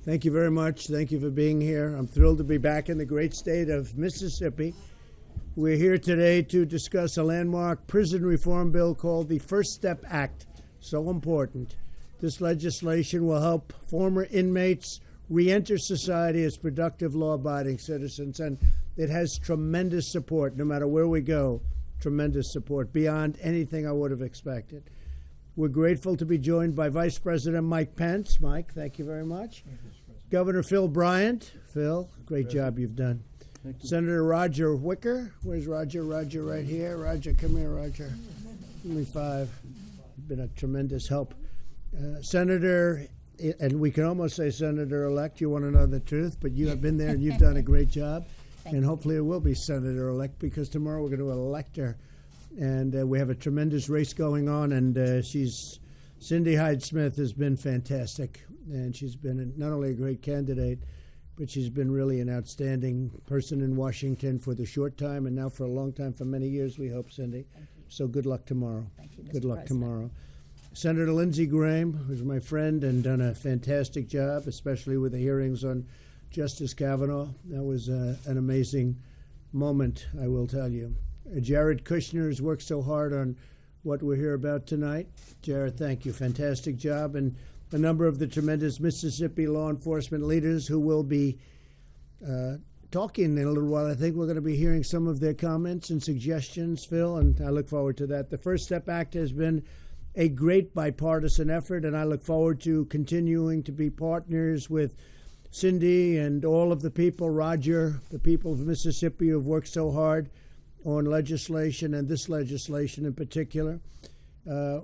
Thank you very much. Thank you for being here. I'm thrilled to be back in the great state of Mississippi. We're here today to discuss a landmark prison reform bill called the First Step Act. So important. This legislation will help former inmates re-enter society as productive, law-abiding citizens, and it has tremendous support, no matter where we go, tremendous support, beyond anything I would have expected. We're grateful to be joined by Vice President Mike Pence. Mike, thank you very much. Thank you, Governor Phil Bryant. Phil, great job you've done. Thank you. Senator Roger Wicker. Where's Roger? Roger right here. Roger, come here, Roger. Give me five. Been a tremendous help. Senator, and we can almost say Senator-elect, you want to know the truth, but you have been there and you've done a great job. And hopefully it will be Senator-elect, because tomorrow we're going to elect her. And we have a tremendous race going on, and Cindy Hyde-Smith has been fantastic. And she's been not only a great candidate, but she's been really an outstanding person in Washington for the short time and now for a long time, for many years, we hope, Cindy. So good luck tomorrow. Thank you, Mr. Good luck President. tomorrow. Senator Lindsey Graham, who's my friend and done a fantastic job, especially with the hearings on Justice Kavanaugh. That was an amazing moment, I will tell you. Jared Kushner has worked so hard on what we're here about tonight. Jared, thank you. Fantastic job. And a number of the tremendous Mississippi law enforcement leaders who will be talking in a little while. I think we're going to be hearing some of their comments and suggestions, Phil, and I look forward to that. The First Step Act has been a great bipartisan effort, and I look forward to continuing to be partners with Cindy and all of the people, Roger, the people of Mississippi who have worked so hard on legislation, and this legislation in particular.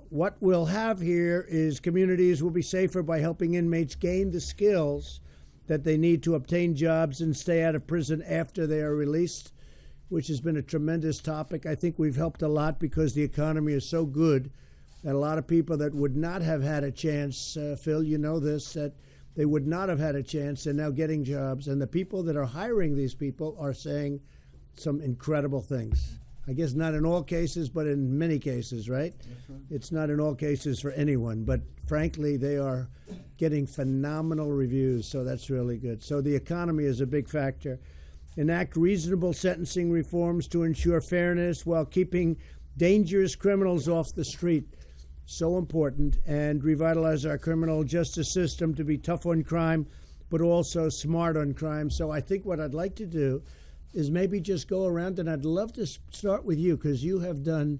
What we'll have here is communities will be safer by helping inmates gain the skills that they need to obtain jobs and stay out of prison after they are released, which has been a tremendous topic. I think we've helped a lot because the economy is so good that a lot of people that would not have had a chance, Phil, you know this, that they would not have had a chance, they're now getting jobs. And the people that are hiring these people are saying some incredible things. I guess not in all cases, but in many cases, right? That's right. It's not in all cases for anyone, but frankly, they are getting phenomenal reviews, so that's really good. So the economy is a big factor. Enact reasonable sentencing reforms to ensure fairness while keeping dangerous criminals off the street. So important. And revitalize our criminal justice system to be tough on crime, but also smart on crime. So I think what I'd like to do is maybe just go around, and I'd love to start with you because you have done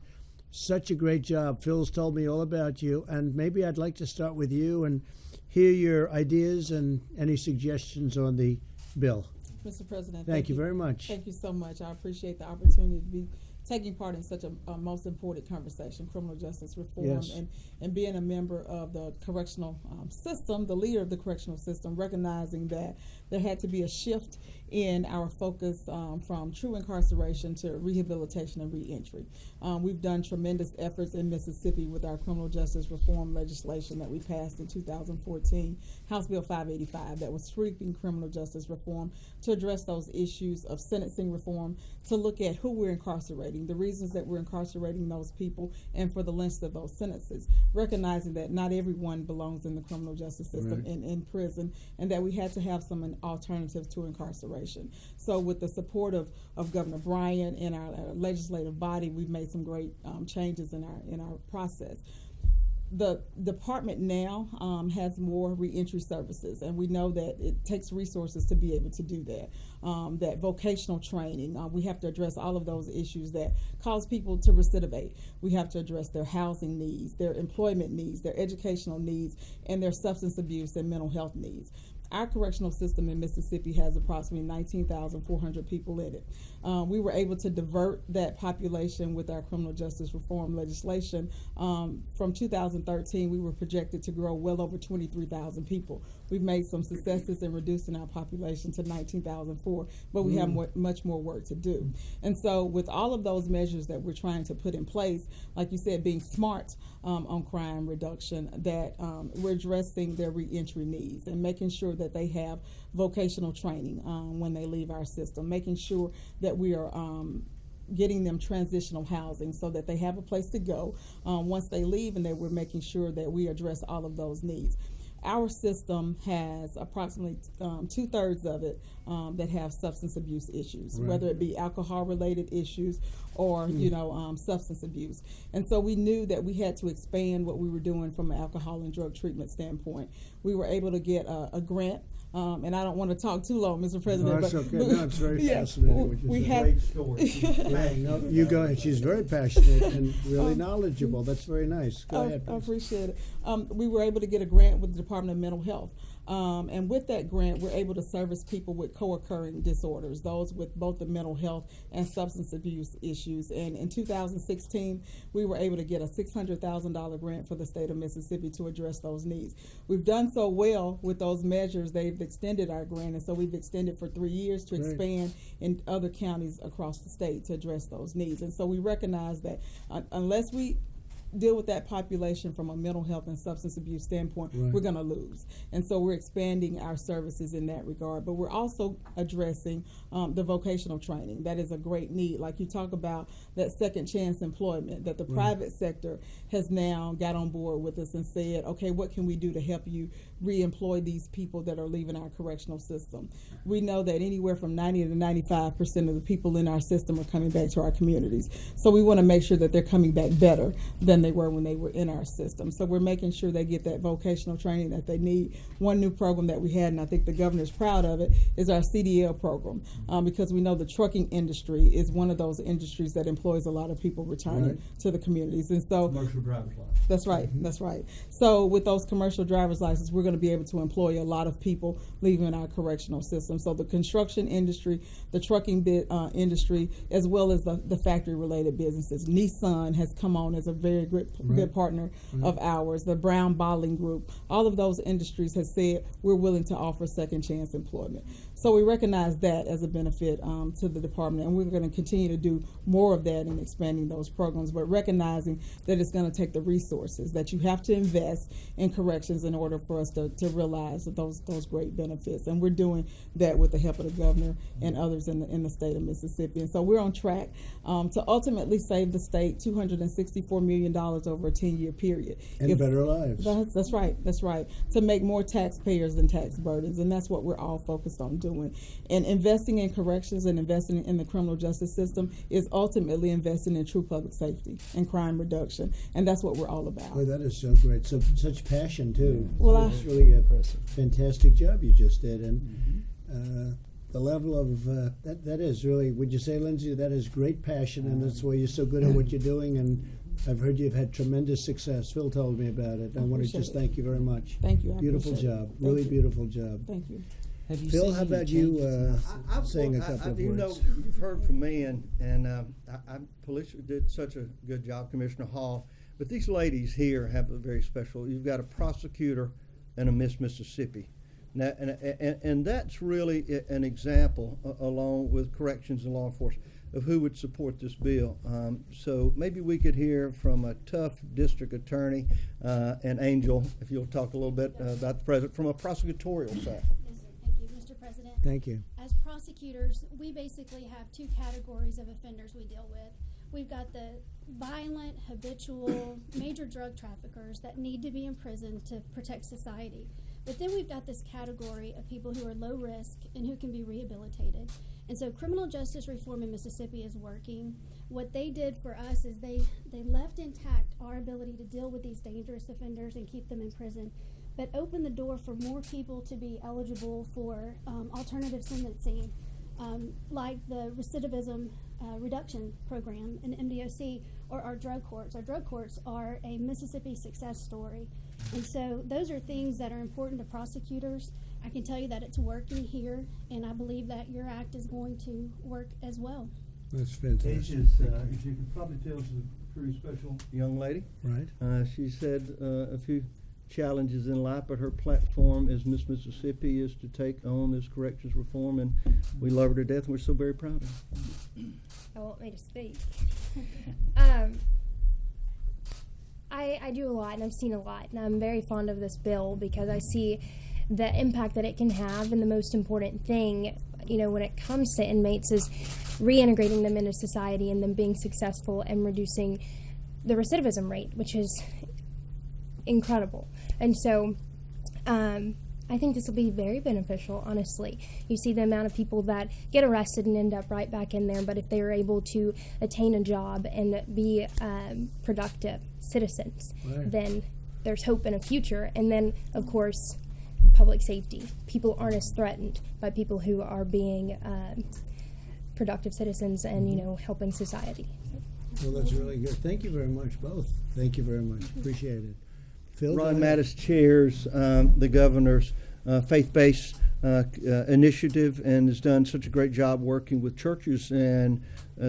such a great job. Phil's told me all about you, and maybe I'd like to start with you and hear your ideas and any suggestions on the bill. Mr. President, Thank you very much. Thank you so much. I appreciate the opportunity to be taking part in such a most important conversation, criminal justice reform, Yes. and being a member of the correctional system, the leader of the correctional system, recognizing that there had to be a shift in our focus from true incarceration to rehabilitation and reentry. We've done tremendous efforts in Mississippi with our criminal justice reform legislation that we passed in 2014, House Bill 585, that was sweeping criminal justice reform to address those issues of sentencing reform, to look at who we're incarcerating, the reasons that we're incarcerating those people, and for the length of those sentences, recognizing that not everyone belongs in the criminal justice system Right. in prison, and that we had to have some alternatives to incarceration. So with the support of Governor Bryant and our legislative body, we've made some great changes in our process. The department now has more reentry services, and we know that it takes resources to be able to do that. That vocational training, we have to address all of those issues that cause people to recidivate. We have to address their housing needs, their employment needs, their educational needs, and their substance abuse and mental health needs. Our correctional system in Mississippi has approximately 19,400 people in it. We were able to divert that population with our criminal justice reform legislation. From 2013, we were projected to grow well over 23,000 people. We've made some successes in reducing our population to 19,004, but we have much more work to do. And so with all of those measures that we're trying to put in place, like you said, being smart on crime reduction, that we're addressing their reentry needs and making sure that they have vocational training when they leave our system, making sure that we are getting them transitional housing so that they have a place to go once they leave, and that we're making sure that we address all of those needs. our system has approximately 2/3 of it that have substance abuse issues, Right. whether it be alcohol-related issues or substance abuse. And so we knew that we had to expand what we were doing from an alcohol and drug treatment standpoint. We were able to get a grant. And I don't want to talk too long, Mr. President. No, that's but okay. No, it's very yeah, fascinating what you we said. had- Great story. Yeah, no, you go ahead. She's very passionate and really knowledgeable. That's very nice. Go ahead, I please. appreciate it. We were able to get a grant with the Department of Mental Health. And with that grant, we're able to service people with co-occurring disorders, those with both the mental health and substance abuse issues. And in 2016, we were able to get a $600,000 grant for the state of Mississippi to address those needs. We've done so well with those measures, they've extended our grant, and so we've extended for 3 years to Great. expand in other counties across the state to address those needs. And so we recognize that unless we deal with that population from a mental health and substance abuse standpoint, Right. we're going to lose. And so we're expanding our services in that regard. But we're also addressing the vocational training. That is a great need. Like you talk about that second chance employment, that the Right. private sector has now got on board with us and said, okay, what can we do to help you re-employ these people that are leaving our correctional system? We know that anywhere from 90 to 95% of the people in our system are coming back to our communities. So we want to make sure that they're coming back better than they were when they were in our system. So we're making sure they get that vocational training that they need. One new program that we had, and I think the governor's proud of it, is our CDL program, because we know the trucking industry is one of those industries that employs a lot of people returning Right. to the communities. And so Commercial driver's license. that's right. That's right. So with those commercial driver's licenses, we're going to be able to employ a lot of people leaving our correctional system. So the construction industry, the trucking industry, as well as the factory-related businesses. Nissan has come on as a very good Right. partner of ours. The Brown Bottling Group, all of those industries have said we're willing to offer second chance employment. So we recognize that as a benefit to the department, and we're going to continue to do more of that in expanding those programs, but recognizing that it's going to take the resources, that you have to invest in corrections in order for us to realize those great benefits. And we're doing that with the help of the governor and others in the state of Mississippi. And so we're on track to ultimately save the state $264 million over a 10-year period. And better lives. That's right. That's right. To make more taxpayers than tax burdens, and that's what we're all focused on doing. And investing in corrections and investing in the criminal justice system is ultimately investing in true public safety and crime reduction, and that's what we're all about. Boy, that is so great. Such passion too. Well, It's really a fantastic job you just did, and the level of that is really. Would you say, Lindsay, that is great passion, and that's why you're so good at what you're doing. And I've heard you've had tremendous success. Phil told me about it. I want to appreciate just it. thank you very much. Thank you. I Beautiful appreciate it. job. Thank Really you. beautiful job. Thank you. Have you Phil, seen how any about you changes? saying a couple of You know, words? you've heard from me, and Police did such a good job, Commissioner Hall. But these ladies here have a very special. You've got a prosecutor and a Miss Mississippi. Now, and that's really an example, along with corrections and law enforcement, of who would support this bill. So maybe we could hear from a tough district attorney and Angel, if you'll talk a little bit about the president from a prosecutorial side. Yes, sir. Thank you, Mr. President. Thank you. As prosecutors, we basically have two categories of offenders we deal with. We've got the violent, habitual, major drug traffickers that need to be in prison to protect society. But then we've got this category of people who are low risk and who can be rehabilitated. And so criminal justice reform in Mississippi is working. What they did for us is they left intact our ability to deal with these dangerous offenders and keep them in prison, but opened the door for more people to be eligible for alternative sentencing, like the recidivism reduction program in MDOC, or our drug courts. Our drug courts are a Mississippi success story. And so those are things that are important to prosecutors. I can tell you that it's working here, and I believe that your act is going to work as well. That's Paige fantastic. is, as you can probably tell, is a pretty special young lady. Right. She said a few challenges in life, but her platform as Miss Mississippi is to take on this corrections reform, and we love her to death, and we're so very proud of her. I want me to speak. I do a lot, and I've seen a lot, and I'm very fond of this bill because I see the impact that it can have, and the most important thing, you know, when it comes to inmates is reintegrating them into society and them being successful and reducing the recidivism rate, which is incredible. And so I think this will be very beneficial, honestly. You see the amount of people that get arrested and end up right back in there, but if they are able to attain a job and be productive citizens, Right. then there's hope in a future. And then, of course, public safety. People aren't as threatened by people who are being productive citizens and, helping society. Well, that's really good. Thank you very much, both. Thank you very much. Appreciate it. Phil, Ron go ahead. Mattis chairs the governor's faith-based initiative and has done such a great job working with churches and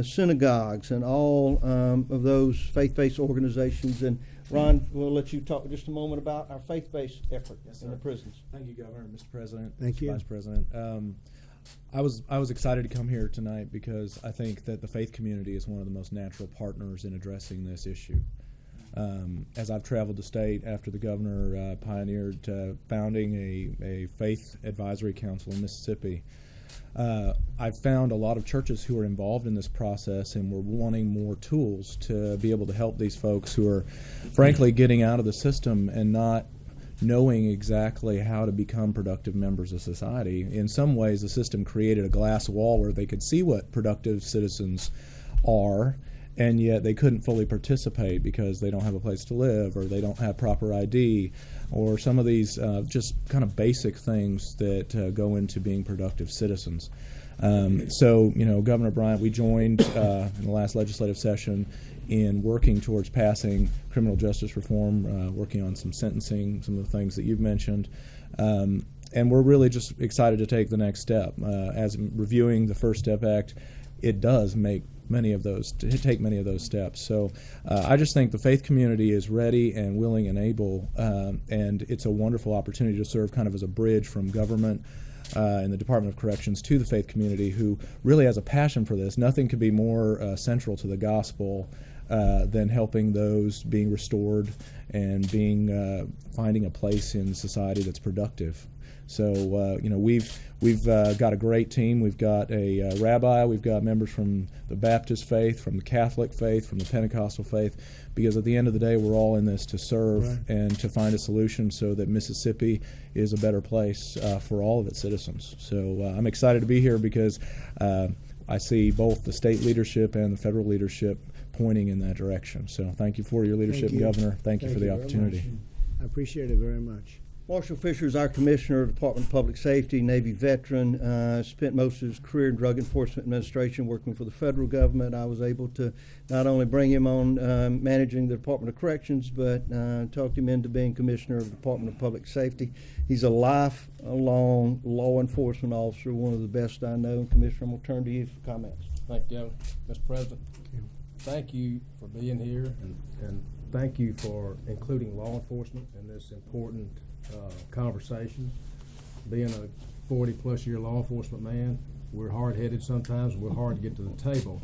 synagogues and all of those faith-based organizations. And Ron, we'll let you talk just a moment about our faith-based effort Yes, in the sir. prisons. Thank you, Governor, Mr. President, Thank Mr. you. Vice President. I was excited to come here tonight because I think that the faith community is one of the most natural partners in addressing this issue. As I've traveled the state after the governor pioneered founding a faith advisory council in Mississippi, I've found a lot of churches who are involved in this process and were wanting more tools to be able to help these folks who are frankly getting out of the system and not knowing exactly how to become productive members of society. In some ways, the system created a glass wall where they could see what productive citizens are, and yet they couldn't fully participate because they don't have a place to live, or they don't have proper ID, or some of these just kind of basic things that go into being productive citizens. So, Governor Bryant, we joined in the last legislative session in working towards passing criminal justice reform, working on some sentencing, some of the things that you've mentioned. And we're really just excited to take the next step. As reviewing the First Step Act, it does take many of those steps. So I just think the faith community is ready and willing and able, and it's a wonderful opportunity to serve kind of as a bridge from government and the Department of Corrections to the faith community, who really has a passion for this. Nothing could be more central to the gospel than helping those being restored and finding a place in society that's productive. So we've got a great team. We've got a rabbi. We've got members from the Baptist faith, from the Catholic faith, from the Pentecostal faith, because at the end of the day, we're all in this to serve Right. and to find a solution so that Mississippi is a better place for all of its citizens. So I'm excited to be here because I see both the state leadership and the federal leadership pointing in that direction. So thank you for your leadership, Thank you. Governor. Thank you for the very opportunity. much. I appreciate it very much. Marshall Fisher is our commissioner of the Department of Public Safety, Navy veteran, spent most of his career in Drug Enforcement Administration working for the federal government. I was able to not only bring him on managing the Department of Corrections, but talked him into being commissioner of the Department of Public Safety. He's a lifelong law enforcement officer, one of the best I know. Commissioner, I'm going to turn to you for comments. Thank you, Mr. President. Thank you for being here, and thank you for including law enforcement in this important conversation. Being a 40-plus year law enforcement man, we're hard-headed sometimes. We're hard to get to the table.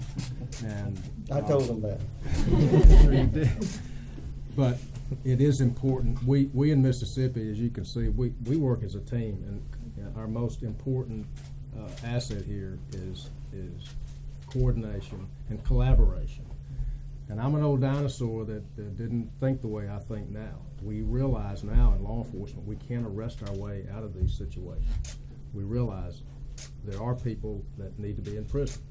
And I told him that. But it is important. We in Mississippi, as you can see, we work as a team, and our most important asset here is coordination and collaboration. And I'm an old dinosaur that didn't think the way I think now. We realize now in law enforcement we can't arrest our way out of these situations. We realize there are people that need to be in prison.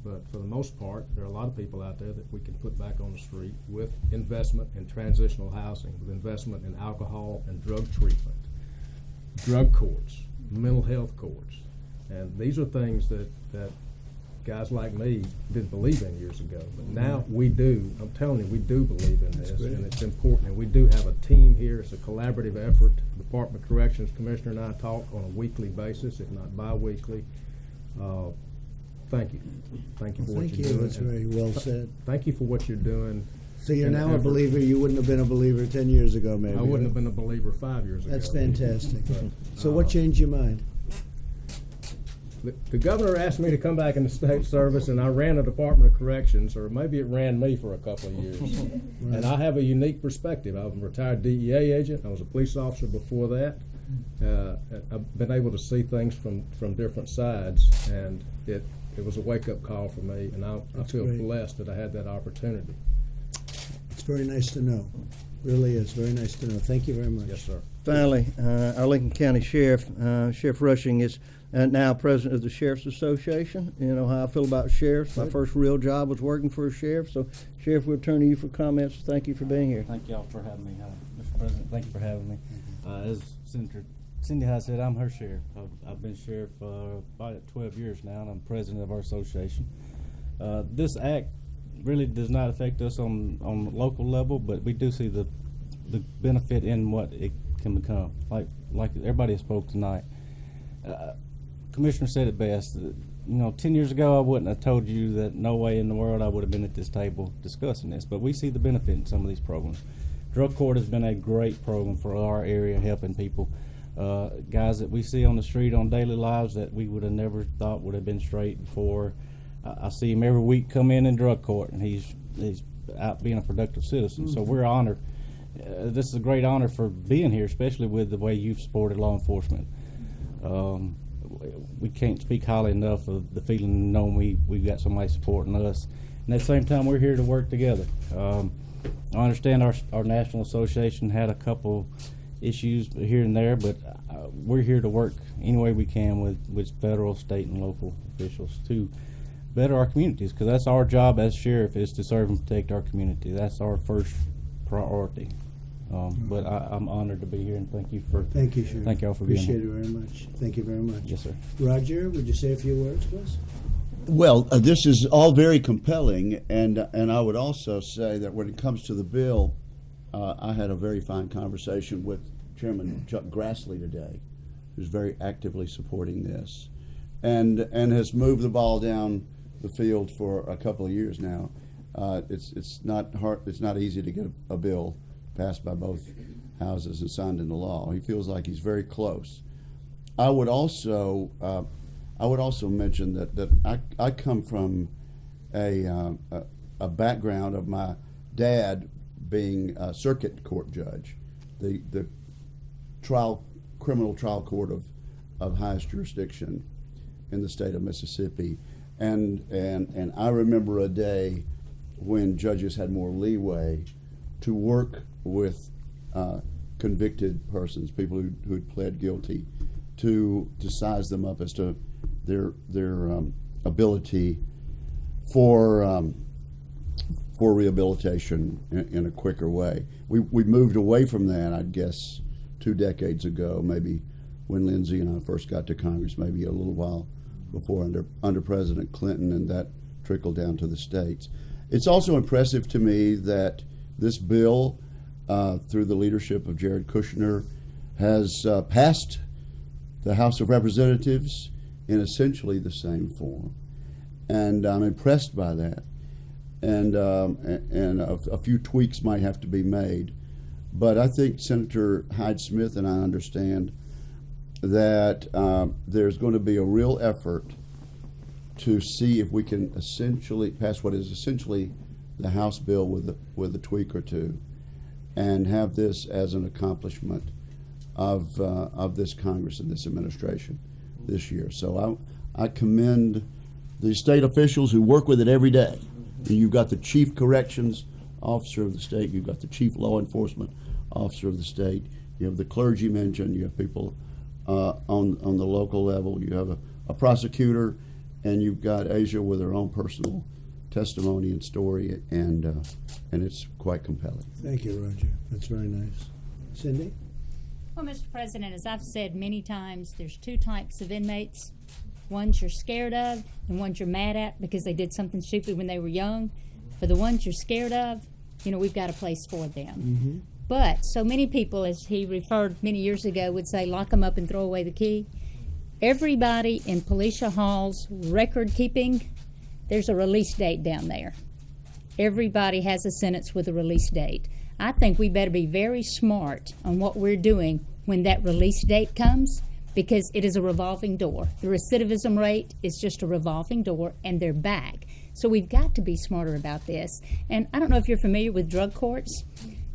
But for the most part, there are a lot of people out there that we can put back on the street with investment in transitional housing, with investment in alcohol and drug treatment, drug courts, mental health courts. And these are things that guys like me didn't believe in years ago. But now we do. I'm telling you, we do believe in this, and it's important. And we do have a team here. It's a collaborative effort. The Department of Corrections Commissioner and I talk on a weekly basis, if not bi-weekly. Thank you. Thank you for what Thank you're you. doing. That's very well said. Thank you for what you're doing. So you're and now a effort. believer. You wouldn't have been a believer 10 years ago, maybe. I wouldn't have been a believer 5 years ago. That's fantastic. But, So what changed your mind? The governor asked me to come back in the state service, and I ran the Department of Corrections, or maybe it ran me for a couple of years. And I have a unique perspective. I was a retired DEA agent. I was a police officer before that. I've been able to see things from different sides, and it was a wake-up call for me, and I feel great. blessed that I had that opportunity. It's very nice to know. Really is very nice to know. Thank you very much. Yes, sir. Finally, our Lincoln County Sheriff, Sheriff Rushing, is now president of the Sheriff's Association. You know how I feel about sheriffs. My first real job was working for a sheriff. So, Sheriff, we'll turn to you for comments. Thank you for being here. Thank y'all for having me, Mr. President. Thank you for having me. As Senator Cindy has said, I'm her sheriff. I've been sheriff about 12 years now, and I'm president of our association. This act really does not affect us on the local level, but we do see the benefit in what it can become. Like everybody spoke tonight. Commissioner said it best. 10 years ago, I wouldn't have told you that no way in the world I would have been at this table discussing this, but we see the benefit in some of these programs. Drug Court has been a great program for our area, helping people. Guys that we see on the street on daily lives that we would have never thought would have been straight before. I see him every week come in Drug Court, and he's out being a productive citizen. So we're honored. This is a great honor for being here, especially with the way you've supported law enforcement. We can't speak highly enough of the feeling knowing we've got somebody supporting us. And at the same time, we're here to work together. I understand our national association had a couple issues here and there, but we're here to work any way we can with federal, state, and local officials to better our communities, because that's our job as sheriff, is to serve and protect our community. That's our first priority. But I'm honored to be here, and thank you, Sheriff. Thank y'all for being here. Appreciate it very much. Thank you very much. Yes, sir. Roger, would you say a few words, please? Well, this is all very compelling, and I would also say that when it comes to the bill, I had a very fine conversation with Chairman Chuck Grassley today, who's very actively supporting this, and has moved the ball down the field for a couple of years now. It's not hard. It's not easy to get a bill passed by both houses and signed into law. He feels like he's very close. I would also mention that I come from a background of my dad being a circuit court judge, the criminal trial court of highest jurisdiction in the state of Mississippi, and I remember a day when judges had more leeway to work with convicted persons, people who had pled guilty, to size them up as to their ability for rehabilitation in a quicker way. We moved away from that, I'd guess, 2 decades ago, maybe when Lindsay and I first got to Congress, maybe a little while before under President Clinton, and that trickled down to the states. It's also impressive to me that this bill, through the leadership of Jared Kushner, has passed the House of Representatives in essentially the same form, and I'm impressed by that. And a few tweaks might have to be made, but I think Senator Hyde-Smith and I understand that there's going to be a real effort to see if we can essentially pass what is essentially the House bill with a tweak or two, and have this as an accomplishment of this Congress and this administration this year. So I commend the state officials who work with it every day. You've got the chief corrections officer of the state, you've got the chief law enforcement officer of the state, you have the clergy mentioned, you have people on the local level, you have a prosecutor, and you've got Asia with her own personal testimony and story, and it's quite compelling. Thank you, Roger. That's very nice. Cindy? Well, Mr. President, as I've said many times, there's 2 types of inmates. Ones you're scared of and ones you're mad at because they did something stupid when they were young. For the ones you're scared of, we've got a place for them. Mm-hmm. But so many people, as he referred many years ago, would say, lock them up and throw away the key. Everybody in Policia Hall's record keeping, there's a release date down there. Everybody has a sentence with a release date. I think we better be very smart on what we're doing when that release date comes, because it is a revolving door. The recidivism rate is just a revolving door, and they're back. So we've got to be smarter about this. And I don't know if you're familiar with drug courts.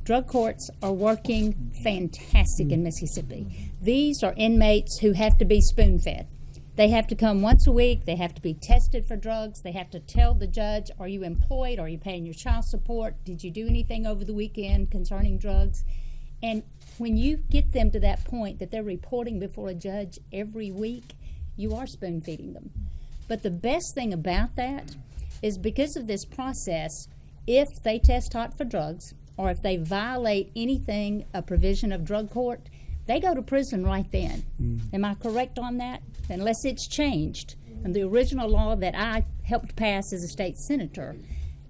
Drug courts are working fantastic in Mississippi. These are inmates who have to be spoon-fed. They have to come once a week. They have to be tested for drugs. They have to tell the judge, are you employed? Are you paying your child support? Did you do anything over the weekend concerning drugs? And When you get them to that point that they're reporting before a judge every week, you are spoon feeding them. But the best thing about that is because of this process, if they test hot for drugs or if they violate anything, a provision of drug court, they go to prison right then. Am I correct on that? Unless it's changed. And the original law that I helped pass as a state senator,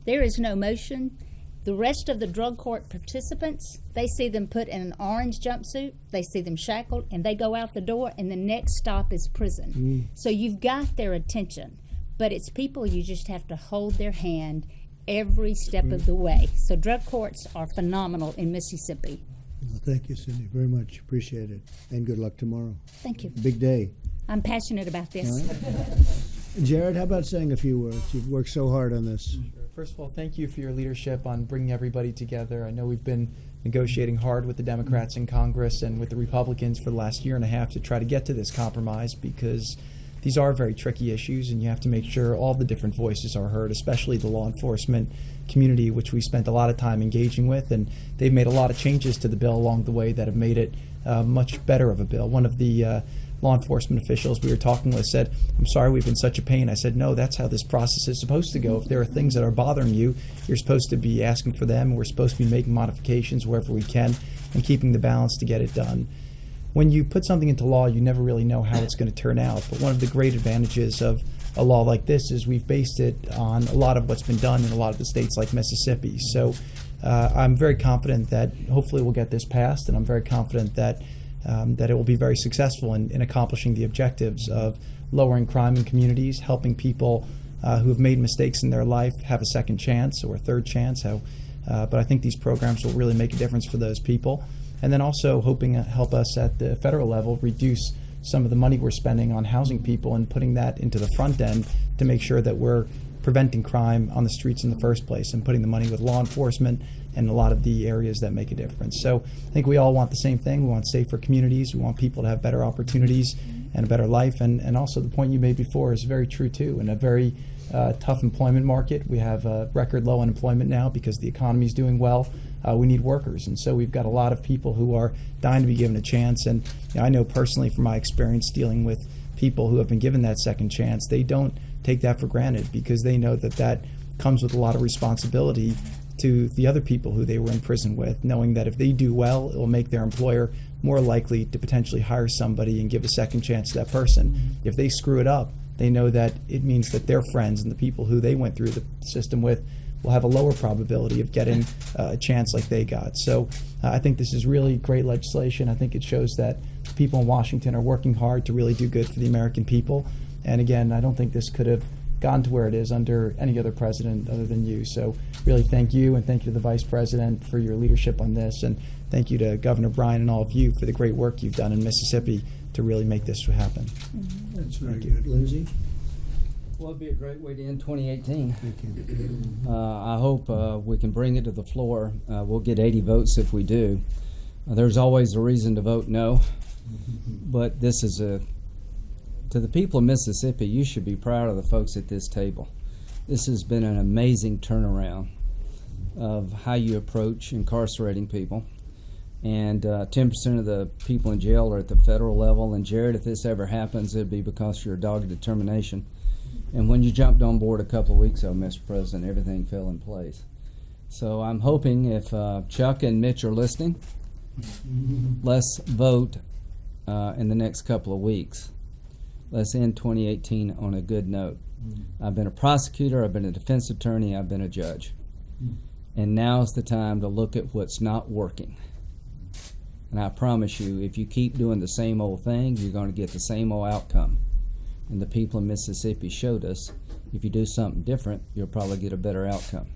there is no motion. The rest of the drug court participants, they see them put in an orange jumpsuit, they see them shackled, and they go out the door, and the next stop is prison. So you've got their attention, but it's people you just have to hold their hand every step of the way. So drug courts are phenomenal in Mississippi. Well, thank you, Cindy, very much. Appreciate it. And good luck tomorrow. Thank you. Big day. I'm passionate about this. All right. Jared, how about saying a few words? You've worked so hard on this. First of all, thank you for your leadership on bringing everybody together. I know we've been negotiating hard with the Democrats in Congress and with the Republicans for the last year and a half to try to get to this compromise, because these are very tricky issues and you have to make sure all the different voices are heard, especially the law enforcement community, which we spent a lot of time engaging with, and they've made a lot of changes to the bill along the way that have made it much better of a bill. One of the law enforcement officials we were talking with said, "I'm sorry we've been such a pain." I said, "No, that's how this process is supposed to go. If there are things that are bothering you, you're supposed to be asking for them, and we're supposed to be making modifications wherever we can and keeping the balance to get it done." When you put something into law, you never really know how it's going to turn out. But one of the great advantages of a law like this is we've based it on a lot of what's been done in a lot of the states like Mississippi. So I'm very confident that hopefully we'll get this passed, and I'm very confident that that it will be very successful in accomplishing the objectives of lowering crime in communities, helping people who have made mistakes in their life have a second chance or a third chance. But I think these programs will really make a difference for those people. And then also hoping to help us at the federal level reduce some of the money we're spending on housing people and putting that into the front end to make sure that we're preventing crime on the streets in the first place and putting the money with law enforcement and a lot of the areas that make a difference. So I think we all want the same thing. We want safer communities. We want people to have better opportunities and a better life. And also the point you made before is very true too. In a very tough employment market, we have record low unemployment now because the economy is doing well. We need workers. And so we've got a lot of people who are dying to be given a chance. And I know personally from my experience dealing with people who have been given that second chance, they don't take that for granted because they know that that comes with a lot of responsibility to the other people who they were in prison with, knowing that if they do well, it will make their employer more likely to potentially hire somebody and give a second chance to that person. If they screw it up, they know that it means that their friends and the people who they went through the system with will have a lower probability of getting a chance like they got. So I think this is really great legislation. I think it shows that people in Washington are working hard to really do good for the American people. And again, I don't think this could have gotten to where it is under any other president other than you. So really thank you, and thank you to the Vice President for your leadership on this, and thank you to Governor Bryan and all of you for the great work you've done in Mississippi to really make this happen. That's very good. Lindsay? Well, it'd be a great way to end 2018. Thank you. I hope we can bring it to the floor. We'll get 80 votes if we do. There's always a reason to vote no, but this is to the people of Mississippi, you should be proud of the folks at this table. This has been an amazing turnaround of how you approach incarcerating people. And 10% of the people in jail are at the federal level. And Jared, if this ever happens, it'd be because of your dogged determination. And when you jumped on board a couple of weeks ago, Mr. President, everything fell in place. So I'm hoping if Chuck and Mitch are listening, let's vote in the next couple of weeks. Let's end 2018 on a good note. I've been a prosecutor, I've been a defense attorney, I've been a judge. And now's the time to look at what's not working. And I promise you, if you keep doing the same old thing, you're going to get the same old outcome. And the people in Mississippi showed us, if you do something different, you'll probably get a better outcome.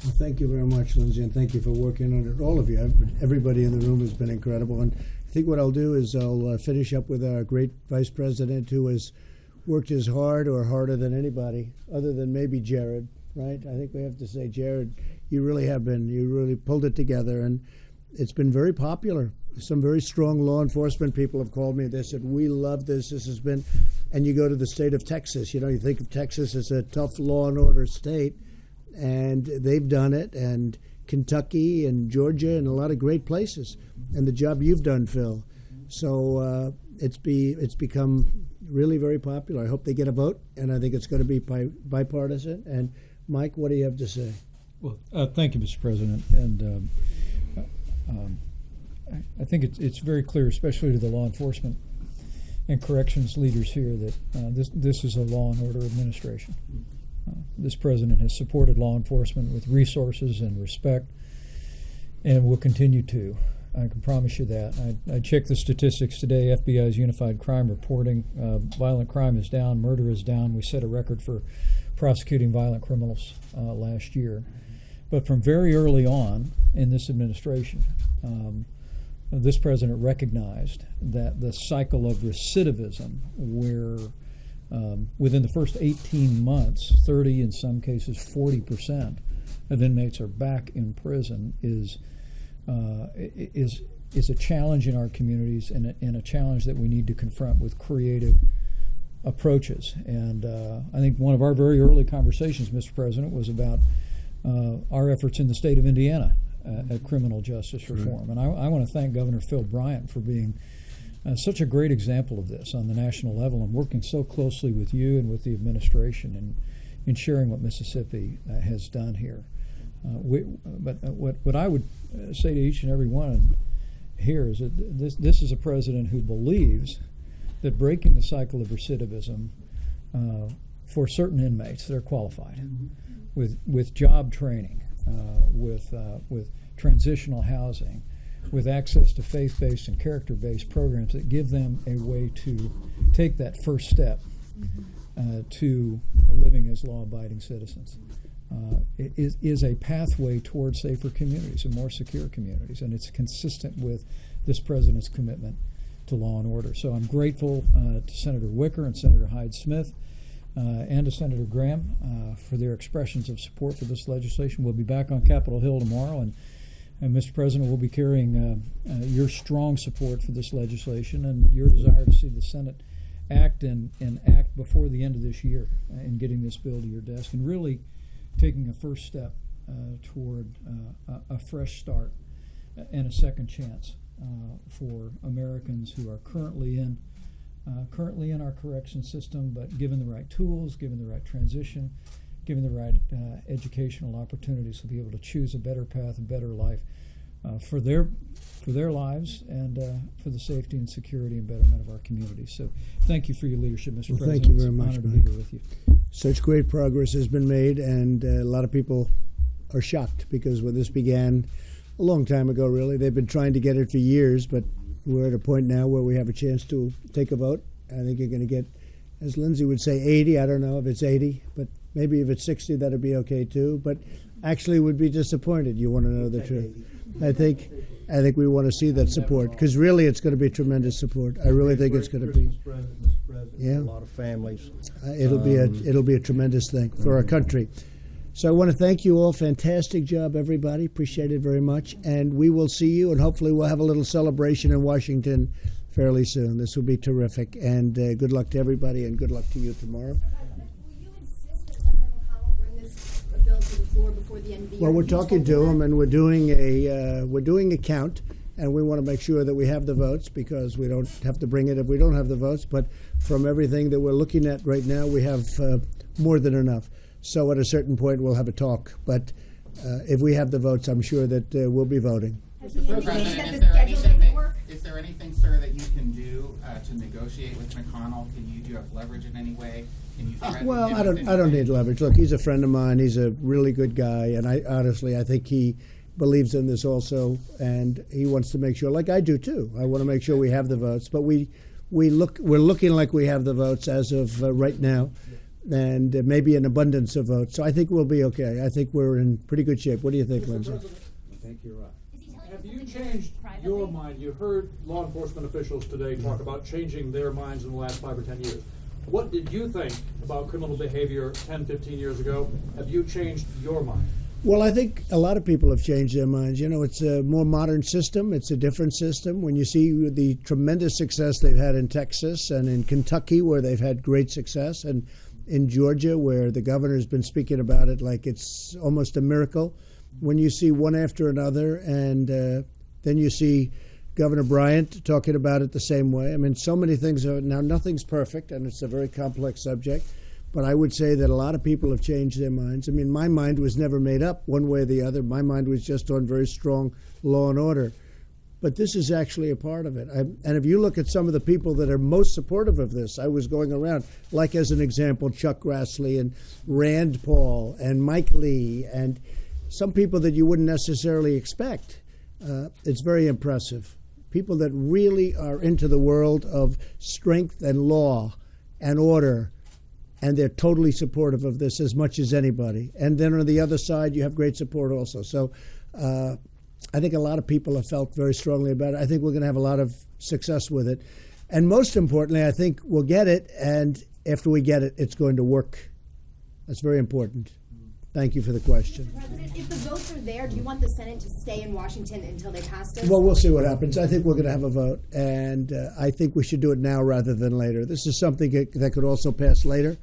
Well, thank you very much, Lindsay, and thank you for working on it. All of you, everybody in the room has been incredible. And I think what I'll do is I'll finish up with our great Vice President who has worked as hard or harder than anybody, other than maybe Jared, right? I think we have to say, Jared, you really have been. You really pulled it together, and it's been very popular. Some very strong law enforcement people have called me. They said, we love this. This has been, and you go to the state of Texas. You know, you think of Texas as a tough law and order state, and they've done it, and Kentucky and Georgia and a lot of great places, and the job you've done, Phil. So it's become really very popular. I hope they get a vote, and I think it's going to be bipartisan. And Mike, what do you have to say? Well, thank you, Mr. President. And I think it's very clear, especially to the law enforcement and corrections leaders here, that this is a law and order administration. This president has supported law enforcement with resources and respect, and will continue to. I can promise you that. I checked the statistics today. FBI's unified crime reporting. Violent crime is down. Murder is down. We set a record for prosecuting violent criminals last year. But from very early on in this administration, this president recognized that the cycle of recidivism, where within the first 18 months, 30, in some cases 40% of inmates are back in prison, is a challenge in our communities, and a challenge that we need to confront with creative approaches. And I think one of our very early conversations, Mr. President, was about our efforts in the state of Indiana at criminal justice reform. And I want to thank Governor Phil Bryant for being such a great example of this on the national level, and working so closely with you and with the administration in sharing what Mississippi has done here. But what I would say to each and every one here is that this is a president who believes that breaking the cycle of recidivism for certain inmates that are qualified, with job training, with transitional housing, with access to faith-based and character-based programs that give them a way to take that first step to living as law-abiding citizens. Is a pathway towards safer communities and more secure communities, and it's consistent with this president's commitment to law and order. So I'm grateful to Senator Wicker and Senator Hyde-Smith and to Senator Graham for their expressions of support for this legislation. We'll be back on Capitol Hill tomorrow, and Mr. President, we'll be carrying your strong support for this legislation and your desire to see the Senate act and act before the end of this year in getting this bill to your desk, and really taking a first step toward a fresh start and a second chance for Americans who are currently in our correction system, but given the right tools, given the right transition, given the right educational opportunities, to be able to choose a better path, a better life for their lives, and for the safety and security and betterment of our communities. So thank you for your leadership, Mr. President. Thank you very much, It's an honor Mike. to be here with you. Such great progress has been made, and a lot of people are shocked, because when this began a long time ago, really, they've been trying to get it for years, but we're at a point now where we have a chance to take a vote. I think you're going to get, as Lindsay would say, 80. I don't know if it's 80, but maybe if it's 60, that'd be okay too. But actually would be disappointed. You want to know the truth. I think we want to see that support, because really it's going to be tremendous support. I really think it's going to be. Christmas present, Mr. President, Yeah. for a lot of families. It'll be a tremendous thing for our country. So I want to thank you all. Fantastic job, everybody. Appreciate it very much. And we will see you, and hopefully we'll have a little celebration in Washington fairly soon. This will be terrific. And good luck to everybody, and good luck to you tomorrow. Will you insist that Senator McConnell bring this bill to the floor before the end of the year? Well, we're Have you talking told to him him, that? and we're doing a count, and we want to make sure that we have the votes, because we don't have to bring it if we don't have the votes. But from everything that we're looking at right now, we have more than enough. So at a certain point, we'll have a talk. But if we have the votes, I'm sure that we'll be voting. Has he indicated President, that is the there schedule anything doesn't work? is there anything, sir, that you can do to negotiate with McConnell? Do you have leverage in any way? Can you threaten Well, him I with don't need anything? leverage. Look, he's a friend of mine. He's a really good guy, and I think he believes in this also, and he wants to make sure, like I do too. I want to make sure we have the votes, but we're looking like we have the votes as of right now, and maybe an abundance of votes. So I think we'll be okay. I think we're in pretty good shape. What do you think, Lindsay? I think you're right. Is he telling Have us you something changed privately? your mind? You heard law enforcement officials today talk about changing their minds in the last 5 or 10 years. What did you think about criminal behavior 10, 15 years ago? Have you changed your mind? Well, I think a lot of people have changed their minds. You know, it's a more modern system. It's a different system. When you see the tremendous success they've had in Texas and in Kentucky, where they've had great success, and in Georgia, where the governor's been speaking about it like it's almost a miracle, when you see one after another, and then you see Governor Bryant talking about it the same way. I mean, so many things are, now nothing's perfect, and it's a very complex subject, but I would say that a lot of people have changed their minds. I mean, my mind was never made up one way or the other. My mind was just on very strong law and order. But this is actually a part of it. And if you look at some of the people that are most supportive of this, I was going around, like as an example, Chuck Grassley and Rand Paul and Mike Lee and some people that you wouldn't necessarily expect. It's very impressive. People that really are into the world of strength and law and order, and they're totally supportive of this as much as anybody. And then on the other side, you have great support also. So I think a lot of people have felt very strongly about it. I think we're going to have a lot of success with it. And most importantly, I think we'll get it, and after we get it, it's going to work. That's very important. Thank you for the question. Mr. President, if the votes are there, do you want the Senate to stay in Washington until they pass this? Well, we'll see what happens. I think we're going to have a vote, and I think we should do it now rather than later. This is something that could also pass later,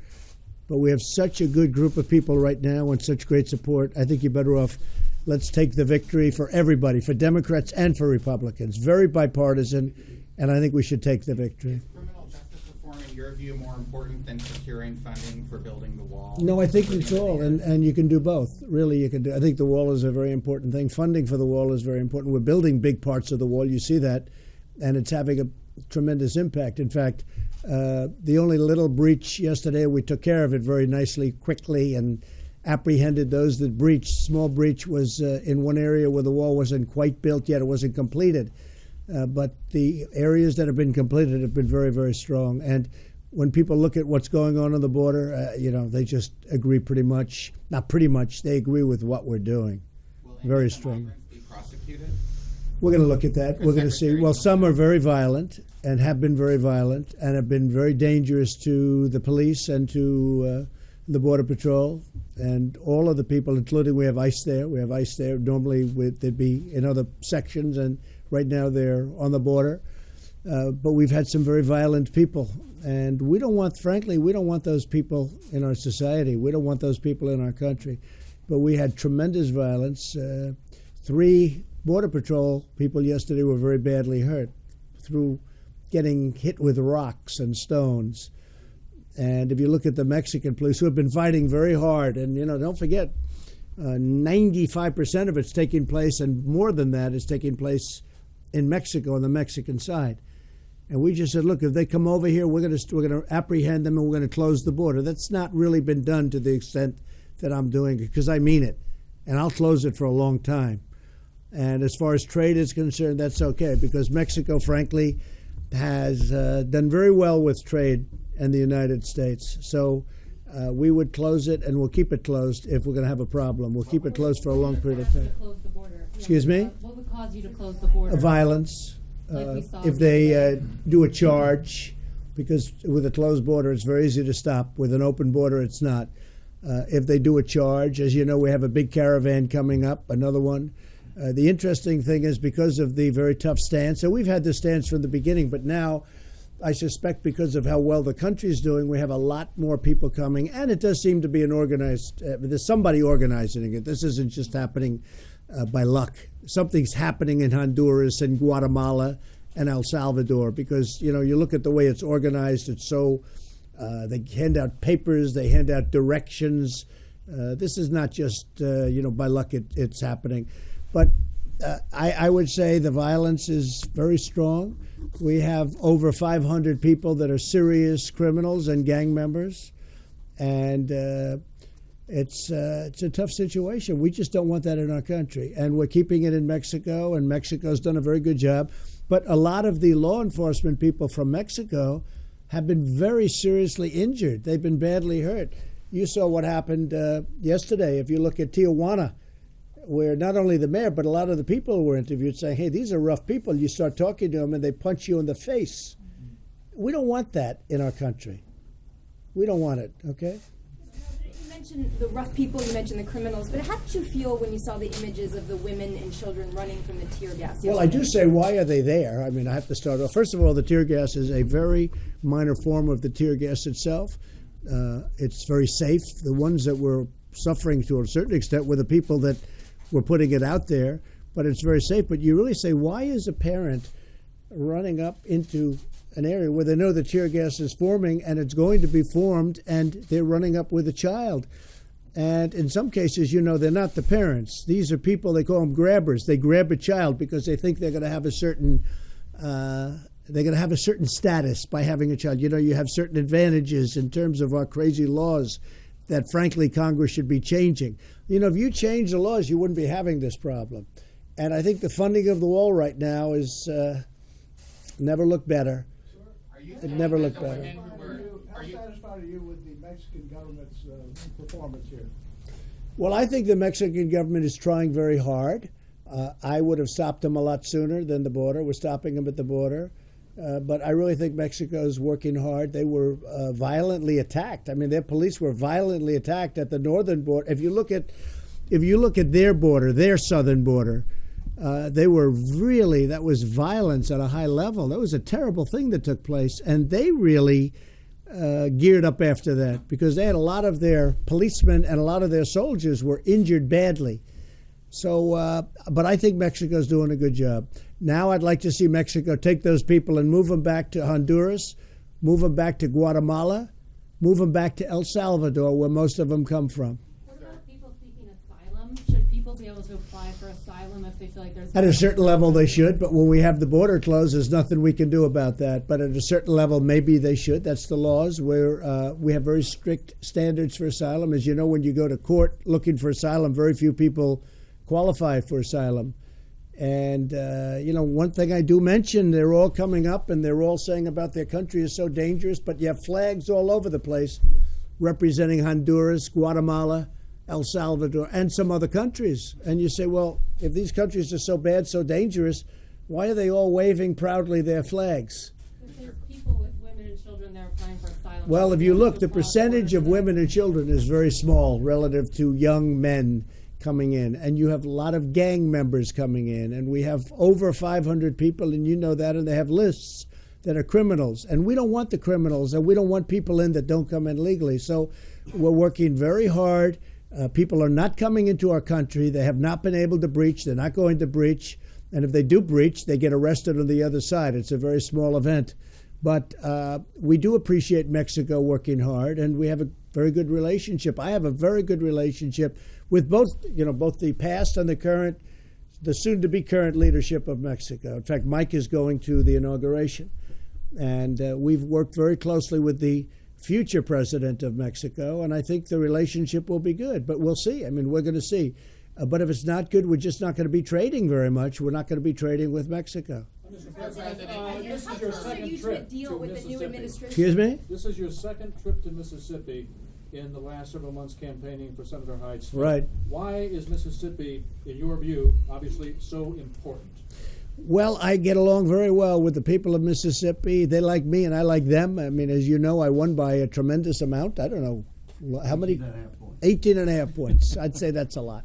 but we have such a good group of people right now and such great support. I think you're better off, let's take the victory for everybody, for Democrats and for Republicans. Very bipartisan, and I think we should take the victory. Criminal justice reform, in your view, more important than securing funding for building the wall? No, I think it's all, and you can do both. Really, you can do. I think the wall is a very important thing. Funding for the wall is very important. We're building big parts of the wall. You see that, and it's having a tremendous impact. In fact, the only little breach yesterday, we took care of it very nicely, quickly, and apprehended those that breached. Small breach was in one area where the wall wasn't quite built yet. It wasn't completed. But the areas that have been completed have been very, very strong. And when people look at what's going on the border, they just agree pretty much. Not pretty much. They agree with what we're doing. Very strong. Be prosecuted? We're going to look at that. We're going to see. Well, some are very violent and have been very violent and have been very dangerous to the police and to the Border Patrol and all of the people, including we have ICE there. We have ICE there. Normally they'd be in other sections, and right now they're on the border. But we've had some very violent people. And we don't want those people in our society. We don't want those people in our country. But we had tremendous violence. 3 Border Patrol people yesterday were very badly hurt through getting hit with rocks and stones. And if you look at the Mexican police, who have been fighting very hard, and don't forget, 95% of it's taking place, and more than that is taking place in Mexico on the Mexican side. And we just said, look, if they come over here, we're going to apprehend them and we're going to close the border. That's not really been done to the extent that I'm doing it, because I mean it, and I'll close it for a long time. And as far as trade is concerned, that's okay, because Mexico, frankly, has done very well with trade in the United States. So we would close it, and we'll keep it closed if we're going to have a problem. We'll keep it closed for a long period of time. Close the border? Excuse me? What would cause you to close the border? Violence. Like we saw If they do a charge, because with a closed border, it's very easy to stop. With an open border, it's not. If they do a charge, as you know, we have a big caravan coming up, another one. The interesting thing is, because of the very tough stance, and we've had this stance from the beginning, but now I suspect because of how well the country is doing, we have a lot more people coming, and it does seem to be an organized, there's somebody organizing it. This isn't just happening by luck. Something's happening in Honduras and Guatemala and El Salvador, because, you look at the way it's organized, it's so, they hand out papers, they hand out directions. This is not just, by luck it's happening. But I would say the violence is very strong. We have over 500 people that are serious criminals and gang members, and it's a tough situation. We just don't want that in our country, and we're keeping it in Mexico, and Mexico's done a very good job. But a lot of the law enforcement people from Mexico have been very seriously injured. They've been badly hurt. You saw what happened yesterday. If you look at Tijuana, where not only the mayor, but a lot of the people were interviewed saying, hey, these are rough people. You start talking to them and they punch you in the face. We don't want that in our country. We don't want it, okay? You mentioned the rough people, you mentioned the criminals, but how did you feel when you saw the images of the women and children running from the tear gas? Well, I do say, why are they there? I mean, I have to start off. First of all, the tear gas is a very minor form of the tear gas itself. It's very safe. The ones that were suffering to a certain extent were the people that we're putting it out there, but it's very safe. But you really say, why is a parent running up into an area where they know the tear gas is forming and it's going to be formed, and they're running up with a child? And in some cases, they're not the parents. These are people, they call them grabbers. They grab a child because they think they're going to have a certain status by having a child. You have certain advantages in terms of our crazy laws that, frankly, Congress should be changing. If you change the laws, you wouldn't be having this problem. And I think the funding of the wall right now is never looked better. It never looked better. How satisfied are you with the Mexican government's performance here? Well, I think the Mexican government is trying very hard. I would have stopped them a lot sooner than the border. We're stopping them at the border. But I really think Mexico is working hard. They were violently attacked. I mean, their police were violently attacked at the northern border. If you look at their border, their southern border, that was violence at a high level. That was a terrible thing that took place. And they really geared up after that because they had a lot of their policemen and a lot of their soldiers were injured badly. So, but I think Mexico's doing a good job. Now I'd like to see Mexico take those people and move them back to Honduras, move them back to Guatemala, move them back to El Salvador, where most of them come from. What about people seeking asylum? Should people be able to apply for asylum if they feel like there's... At a certain level they should, but when we have the border closed, there's nothing we can do about that. But at a certain level, maybe they should. That's the laws. We have very strict standards for asylum. As you know, when you go to court looking for asylum, very few people qualify for asylum. And, one thing I do mention, they're all coming up and they're all saying about their country is so dangerous, but you have flags all over the place representing Honduras, Guatemala, El Salvador, and some other countries. And you say, well, if these countries are so bad, so dangerous, why are they all waving proudly their flags? If there's people with women and children that are applying for asylum... Well, if you look, the percentage of women and children is very small relative to young men coming in, and you have a lot of gang members coming in, and we have over 500 people, and you know that, and they have lists that are criminals, and we don't want the criminals, and we don't want people in that don't come in legally. So we're working very hard. People are not coming into our country. They have not been able to breach. They're not going to breach, and if they do breach, they get arrested on the other side. It's a very small event, but we do appreciate Mexico working hard, and we have a very good relationship. I have a very good relationship with both the past and the current, the soon-to-be current leadership of Mexico. In fact, Mike is going to the inauguration, and we've worked very closely with the future president of Mexico, and I think the relationship will be good. But we'll see. I mean, we're going to see. But if it's not good, we're just not going to be trading very much. We're not going to be trading with Mexico. Mr. President, this is your second trip to Mississippi. Excuse me? This is your second trip to Mississippi in the last several months campaigning for Senator Hyde's. Right. Why is Mississippi, in your view, obviously so important? Well, I get along very well with the people of Mississippi. They like me and I like them. I mean, as you know, I won by a tremendous amount. I don't know how many. 18 and a half points. I'd say that's a lot.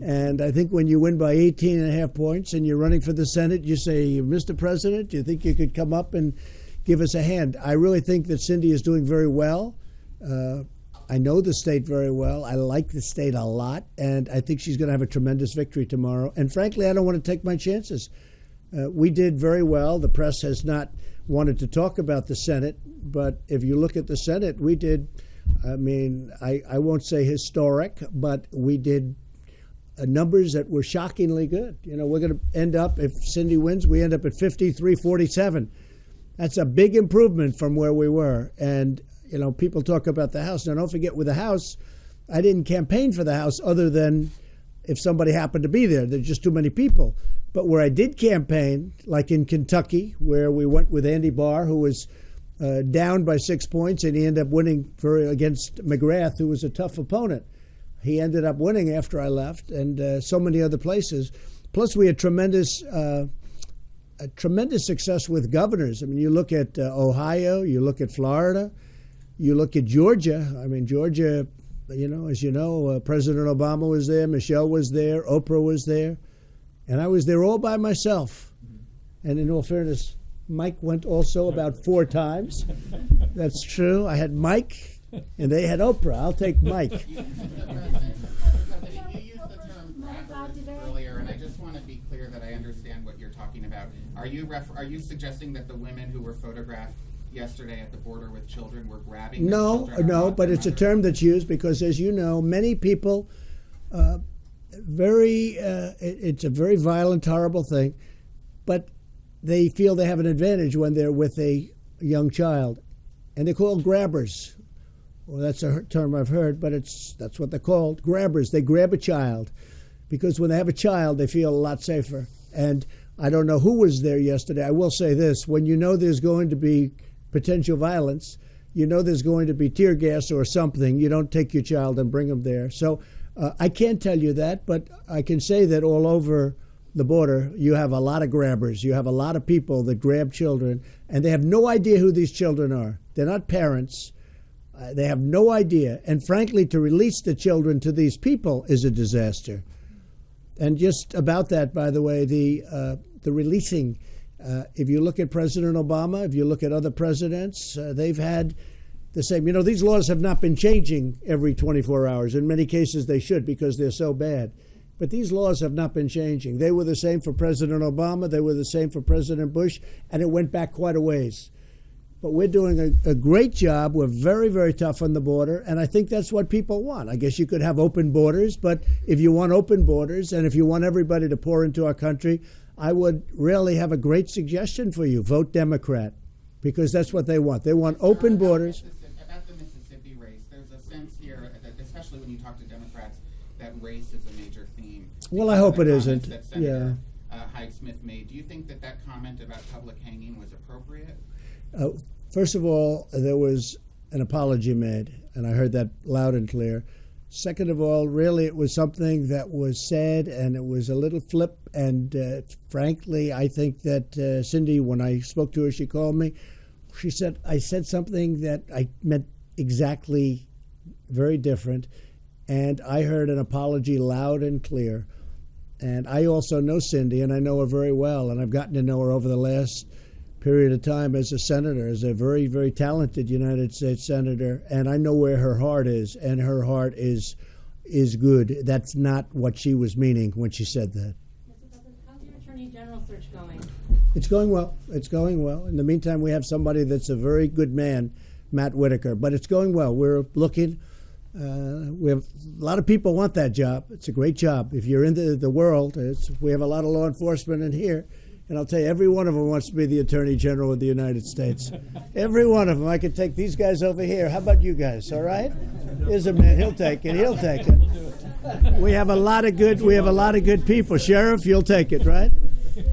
And I think when you win by 18 and a half points and you're running for the Senate, you say, Mr. President, do you think you could come up and give us a hand? I really think that Cindy is doing very well. I know the state very well. I like the state a lot, and I think she's going to have a tremendous victory tomorrow. And frankly, I don't want to take my chances. We did very well. The press has not wanted to talk about the Senate, but if you look at the Senate, we did, I won't say historic, but we did numbers that were shockingly good. We're going to end up, if Cindy wins, we end up at 53-47. That's a big improvement from where we were. And people talk about the House. Now, don't forget, with the House, I didn't campaign for the House other than if somebody happened to be there. There's just too many people. But where I did campaign, like in Kentucky, where we went with Andy Barr, who was down by 6 points, and he ended up winning against McGrath, who was a tough opponent. He ended up winning after I left, and so many other places. Plus, we had tremendous success with governors. I mean, you look at Ohio, you look at Florida, you look at Georgia. I mean, Georgia, as you know, President Obama was there, Michelle was there, Oprah was there, and I was there all by myself. And in all fairness, Mike went also about 4 times. That's true. I had Mike, and they had Oprah. I'll take Mike. You used the term cracker Are you suggesting that the women who were photographed yesterday at the border with children were grabbing their No, children? no, but it's a term that's used because, as you know, many people, it's a very violent, horrible thing, but they feel they have an advantage when they're with a young child, and they're called grabbers. Well, that's a term I've heard, but that's what they're called, grabbers. They grab a child because when they have a child, they feel a lot safer. And I don't know who was there yesterday. I will say this: when you know there's going to be potential violence, you know there's going to be tear gas or something, you don't take your child and bring them there. So I can't tell you that, but I can say that all over the border, you have a lot of grabbers. You have a lot of people that grab children, and they have no idea who these children are. They're not parents. They have no idea. And frankly, to release the children to these people is a disaster. And just about that, by the way, the releasing, if you look at President Obama, if you look at other presidents, they've had the same. You know, these laws have not been changing every 24 hours. In many cases, they should because they're so bad. But these laws have not been changing. They were the same for President Obama. They were the same for President Bush. And it went back quite a ways. But we're doing a great job. We're very, very tough on the border. And I think that's what people want. I guess you could have open borders. But if you want open borders and if you want everybody to pour into our country, I would really have a great suggestion for you. Vote Democrat. Because that's what they want. They want open borders. About the Mississippi race, there's a sense here, that especially when you talk to Democrats, that race is a major theme. Well, I hope it isn't. That Senator Hyde-Smith made. Do you think that comment about public hanging was appropriate? First of all, there was an apology made, and I heard that loud and clear. Second of all, really, it was something that was said, and it was a little flip. And frankly, I think that Cindy, when I spoke to her, she called me. She said, I said something that I meant exactly very different. And I heard an apology loud and clear. And I also know Cindy, and I know her very well. And I've gotten to know her over the last period of time as a senator, as a very, very talented United States senator. And I know where her heart is, and her heart is good. That's not what she was meaning when she said that. Mr. President, how's your Attorney General search going? It's going well. It's going well. In the meantime, we have somebody that's a very good man, Matt Whitaker. But it's going well. We're looking. We have a lot of people want that job. It's a great job. If you're into the world, we have a lot of law enforcement in here. And I'll tell you, every one of them wants to be the Attorney General of the United States. Every one of them. I could take these guys over here. How about you guys? All right? Here's a man. He'll take it. He'll take it. We have a lot of good people. Sheriff, you'll take it, right?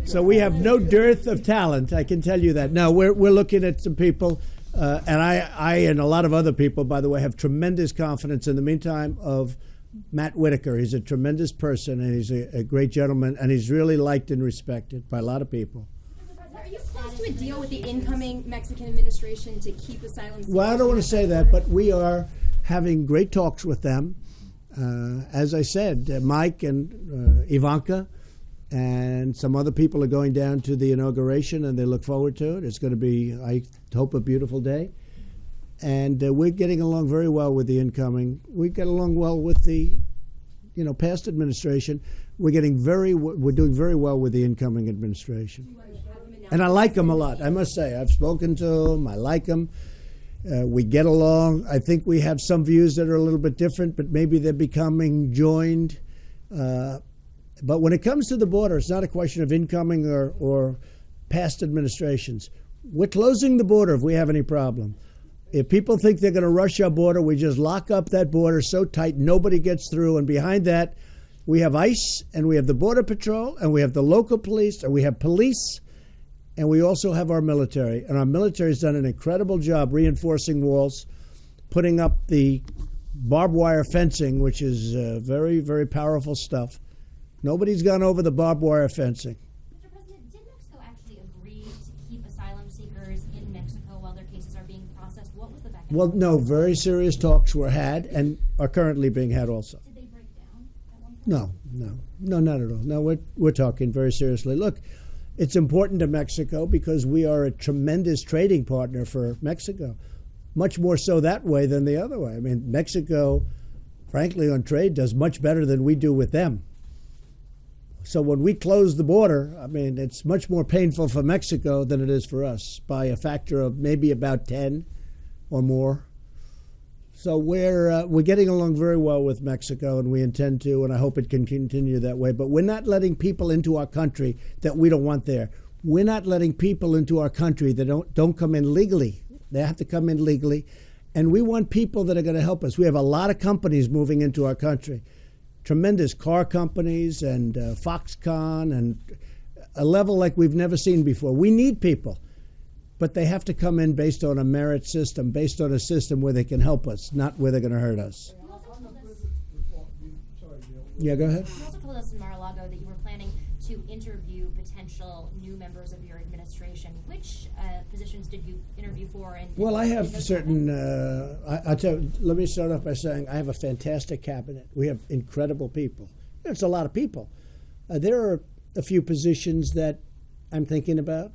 So we have no dearth of talent. I can tell you that. No, we're looking at some people, and I and a lot of other people, by the way, have tremendous confidence in the meantime of Matt Whitaker. He's a tremendous person, and he's a great gentleman, and he's really liked and respected by a lot of people. Are you close to a deal with the incoming Mexican administration to keep asylum seekers? Well, I don't want to say that, but we are having great talks with them. As I said, Mike and Ivanka and some other people are going down to the inauguration, and they look forward to it. It's going to be, I hope, a beautiful day. And we're getting along very well with the incoming. We get along well with the, past administration. We're doing very well with the incoming administration. And I like them a lot, I must say. I've spoken to them. I like them. We get along. I think we have some views that are a little bit different, but maybe they're becoming joined. But when it comes to the border, it's not a question of incoming or past administrations. We're closing the border if we have any problem. If people think they're going to rush our border, we just lock up that border so tight nobody gets through. And behind that, we have ICE, and we have the Border Patrol, and we have the local police, and we have police, and we also have our military. And our military has done an incredible job reinforcing walls, putting up the barbed wire fencing, which is very, very powerful stuff. Nobody's gone over the barbed wire fencing. Mr. President, did Mexico actually agree to keep asylum seekers in Mexico while their cases are being processed? What was the back and Well, forth? no, very serious talks were had and are currently being had also. Did they break down at one point? No, not at all. No, we're talking very seriously. Look, it's important to Mexico because we are a tremendous trading partner for Mexico, much more so that way than the other way. I mean, Mexico, frankly, on trade does much better than we do with them. So when we close the border, I mean, it's much more painful for Mexico than it is for us by a factor of maybe about 10 or more. So we're getting along very well with Mexico, and we intend to, and I hope it can continue that way. But we're not letting people into our country that we don't want there. We're not letting people into our country that don't come in legally. They have to come in legally, and we want people that are going to help us. We have a lot of companies moving into our country, tremendous car companies and Foxconn, and a level like we've never seen before. We need people. But they have to come in based on a merit system, based on a system where they can help us, not where they're going to hurt us. Yeah, go ahead. You also told us in Mar-a-Lago that you were planning to interview potential new members of your administration. Which positions did you interview for? And Well, I have certain. I tell. Let me start off by saying I have a fantastic cabinet. We have incredible people. It's a lot of people. There are a few positions that I'm thinking about.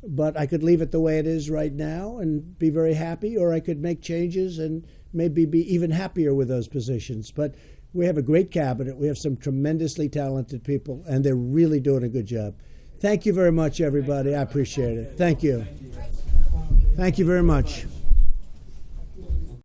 But I could leave it the way it is right now and be very happy, or I could make changes and maybe be even happier with those positions. But we have a great cabinet. We have some tremendously talented people, and they're really doing a good job. Thank you very much, everybody. I appreciate it. Thank you. Thank you very much.